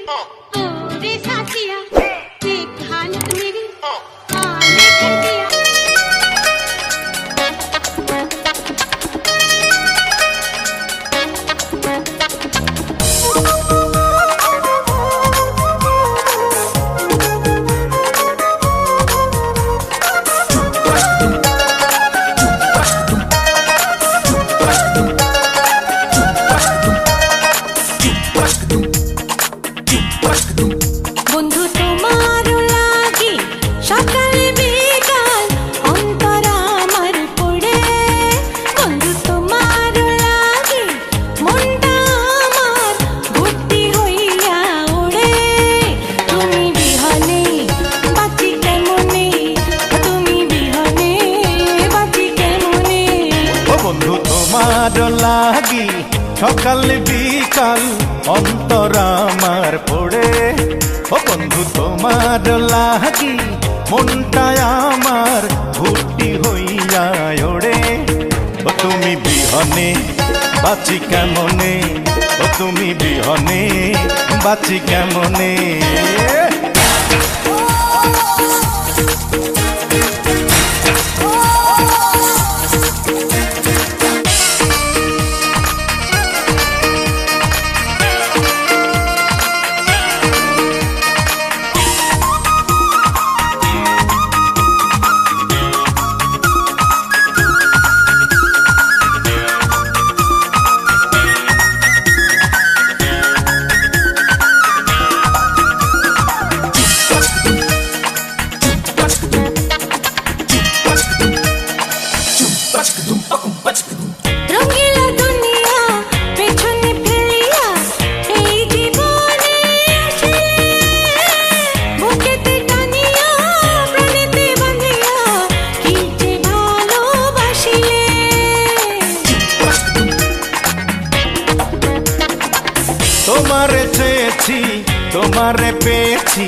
रे साथिया देख हालत मेरी आने कर दिया। বন্ধু তোমার লাগি সকালে বিকাল অন্তর আমার পড়ে, বন্ধু তোমার লাগি মনটা আমার ভর্তি হইয়া ওড়ে। তুমি বিহনে বাঁচি কেমনে, তুমি বিহনে বাঁচি কেমনে। ও বন্ধু তোমার লাগি সকাল বিকাল অন্তর আমার পড়ে, ও বন্ধু তোমার লাগি মনটা আমার ভর্তি হইয়া ওড়ে। ও তুমি বিহনে বাঁচি কেমনে, ও তুমি বিহনে বাঁচি কেমনে। রঙিলা দুনিয়া পেছনে ফেলিয়া এই জীবনে আসিলে, বুকেতে টানিয়া প্রাণেতে বাঁধিয়া কি যে ভালোবাসিলে। তোমারে চেয়েছি তোমারে পেয়েছি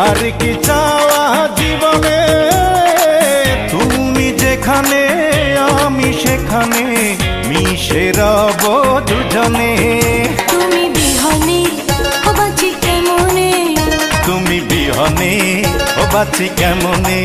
আর কি চাওয়া জীবনে। তুমি যেখানে আমি সেখানে মিশে রব দুজনে। তুমি বিহনে ও বাঁচি কেমনে, তুমি বিহনে ও বাঁচি কেমনে।